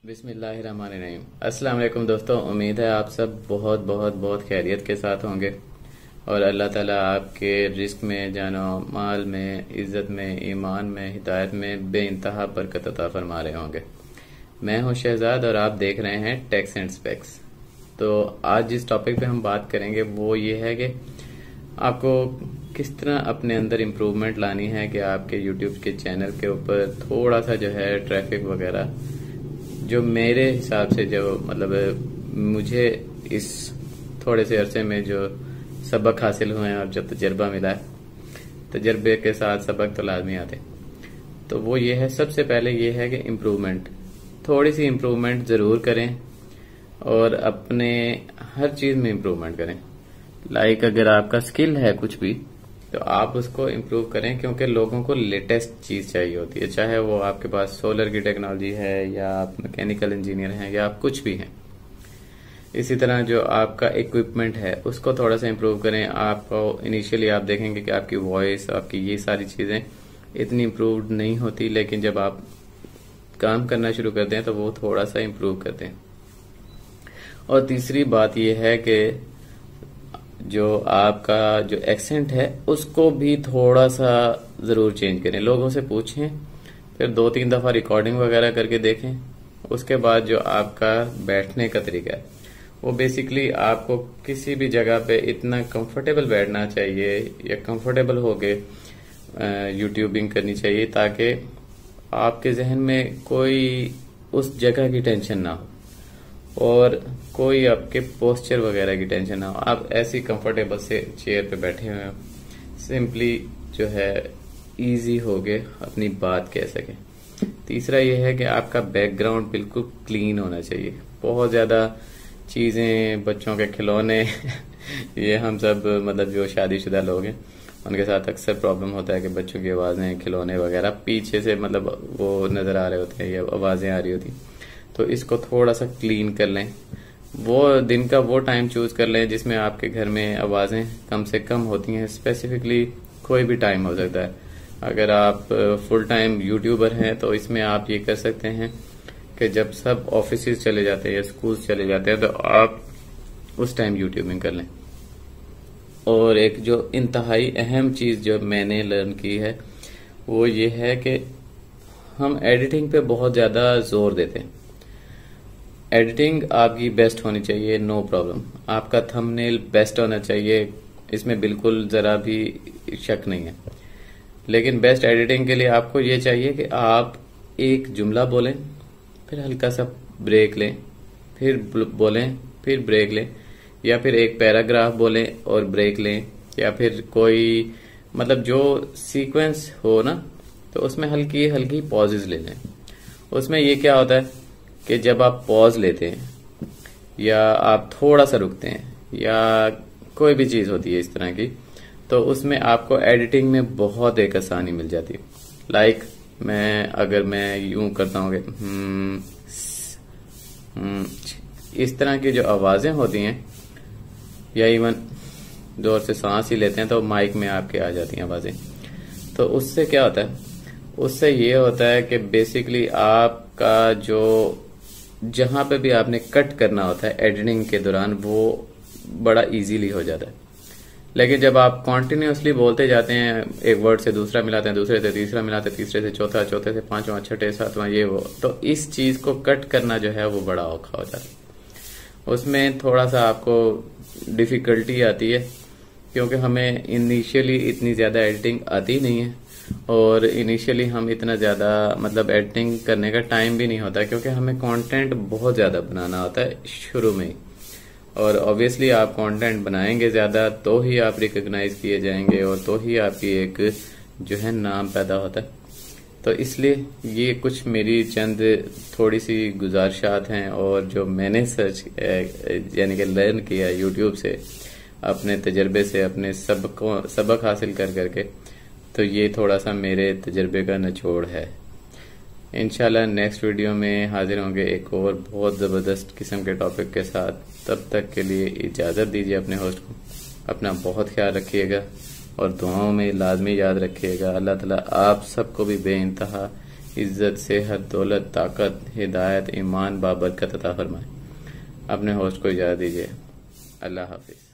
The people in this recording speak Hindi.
बिस्मिल्लाहिर्रहमानिर्रहीम। अस्सलाम वालेकुम दोस्तों, उम्मीद है आप सब बहुत बहुत बहुत खैरियत के साथ होंगे और अल्लाह ताला आपके रिस्क में, जानो माल में, इज़्ज़त में, ईमान में, हिदायत में बेइंतहा बरकत अता फरमा रहे होंगे। मैं हूं शहजाद और आप देख रहे हैं टेक्स एंड स्पेक्स। तो आज जिस टॉपिक पे हम बात करेंगे वो ये है कि आपको किस तरह अपने अंदर इम्प्रूवमेंट लानी है कि आपके यूट्यूब के चैनल के ऊपर थोड़ा सा जो है ट्रैफिक वगैरह, जो मेरे हिसाब से जो मतलब मुझे इस थोड़े से अरसे में जो सबक हासिल हुए हैं और जो तजर्बा मिला है, तजर्बे के साथ सबक तो लाजमी आते, तो वो ये है, सबसे पहले ये है कि इम्प्रूवमेंट, थोड़ी सी इम्प्रूवमेंट ज़रूर करें और अपने हर चीज़ में इम्प्रूवमेंट करें। लाइक अगर आपका स्किल है कुछ भी तो आप उसको इम्प्रूव करें, क्योंकि लोगों को लेटेस्ट चीज़ चाहिए होती है, चाहे वो आपके पास सोलर की टेक्नोलॉजी है या आप मैकेनिकल इंजीनियर हैं या आप कुछ भी हैं। इसी तरह जो आपका इक्विपमेंट है उसको थोड़ा सा इम्प्रूव करें। आपको इनिशियली आप देखेंगे कि आपकी वॉइस, आपकी ये सारी चीज़ें इतनी इम्प्रूव नहीं होती, लेकिन जब आप काम करना शुरू करते हैं तो वो थोड़ा सा इम्प्रूव करते हैं। और तीसरी बात यह है कि जो आपका जो एक्सेंट है उसको भी थोड़ा सा ज़रूर चेंज करें। लोगों से पूछें, फिर 2-3 दफ़ा रिकॉर्डिंग वगैरह करके देखें। उसके बाद जो आपका बैठने का तरीका है वो बेसिकली आपको किसी भी जगह पे इतना कंफर्टेबल बैठना चाहिए या कंफर्टेबल होके यूट्यूबिंग करनी चाहिए, ताकि आपके जहन में कोई उस जगह की टेंशन ना हो और कोई आपके पोस्चर वगैरह की टेंशन ना हो। आप ऐसी कंफर्टेबल से चेयर पे बैठे हुए हो, सिंपली जो है इजी हो गए अपनी बात कह सकें। तीसरा यह है कि आपका बैकग्राउंड बिल्कुल क्लीन होना चाहिए। बहुत ज़्यादा चीज़ें, बच्चों के खिलौने ये हम सब मतलब जो शादीशुदा लोग हैं उनके साथ अक्सर प्रॉब्लम होता है कि बच्चों की आवाज़ें, खिलौने वगैरह पीछे से मतलब वो नज़र आ रहे होते हैं या आवाज़ें आ रही होती, तो इसको थोड़ा सा क्लीन कर लें। वो दिन का वो टाइम चूज कर लें जिसमें आपके घर में आवाज़ें कम से कम होती हैं। स्पेसिफिकली कोई भी टाइम हो सकता है। अगर आप फुल टाइम यूट्यूबर हैं तो इसमें आप ये कर सकते हैं कि जब सब ऑफिस चले जाते हैं या स्कूल चले जाते हैं तो आप उस टाइम यूट्यूबिंग कर लें। और एक जो इंतहाई अहम चीज़ जो मैंने लर्न की है वो ये है कि हम एडिटिंग पे बहुत ज़्यादा जोर देते हैं। एडिटिंग आपकी बेस्ट होनी चाहिए, नो प्रॉब्लम। आपका थंबनेल बेस्ट होना चाहिए, इसमें बिल्कुल ज़रा भी शक नहीं है। लेकिन बेस्ट एडिटिंग के लिए आपको ये चाहिए कि आप एक जुमला बोलें, फिर हल्का सा ब्रेक लें, फिर बोलें, फिर ब्रेक लें, या फिर एक पैराग्राफ बोलें और ब्रेक लें, या फिर कोई मतलब जो सीक्वेंस हो ना तो उसमें हल्की हल्की पॉजेज ले लें। उसमें ये क्या होता है कि जब आप पॉज लेते हैं या आप थोड़ा सा रुकते हैं या कोई भी चीज़ होती है इस तरह की, तो उसमें आपको एडिटिंग में बहुत एक आसानी मिल जाती है। लाइक अगर मैं यूं करता हूँ कि इस तरह की जो आवाज़ें होती हैं, या इवन जोर से सांस ही लेते हैं तो माइक में आपके आ जाती हैं आवाज़ें, तो उससे क्या होता है, उससे ये होता है कि बेसिकली आपका जो जहां पे भी आपने कट करना होता है एडिटिंग के दौरान वो बड़ा इजीली हो जाता है। लेकिन जब आप कॉन्टिन्यूसली बोलते जाते हैं, एक वर्ड से दूसरा मिलाते हैं, दूसरे से तीसरा मिलाते हैं, तीसरे से चौथा, चौथे से पांचवा, छठे, सातवां, ये वो, तो इस चीज को कट करना जो है वो बड़ा औखा हो जाता है। उसमें थोड़ा सा आपको डिफिकल्टी आती है, क्योंकि हमें इनिशियली इतनी ज्यादा एडिटिंग आती नहीं है और इनिशियली हम इतना ज्यादा मतलब एडिटिंग करने का टाइम भी नहीं होता, क्योंकि हमें कंटेंट बहुत ज्यादा बनाना होता है शुरू में ही। और ऑब्वियसली आप कंटेंट बनाएंगे ज्यादा तो ही आप रिकॉग्नाइज किए जाएंगे और तो ही आपकी एक जो है नाम पैदा होता है। तो इसलिए ये कुछ मेरी चंद थोड़ी सी गुजारिशात हैं और जो मैंने सर्च यानी कि लर्न किया यूट्यूब से, अपने तजर्बे से, अपने सबक हासिल कर करके, तो ये थोड़ा सा मेरे तजर्बे का निचोड़ है। इंशाल्लाह नेक्स्ट वीडियो में हाजिर होंगे एक और बहुत ज़बरदस्त किस्म के टॉपिक के साथ। तब तक के लिए इजाज़त दीजिए अपने होस्ट को। अपना बहुत ख्याल रखिएगा और दुआओं में लाजमी याद रखिएगा। अल्लाह ताला आप सबको भी बेइंतहा इज्जत, सेहत, दौलत, ताकत, हिदायत, ईमान, बाबरकत अता फरमाए। अपने होस्ट को इजाज़त दीजिए। अल्लाह हाफिज़।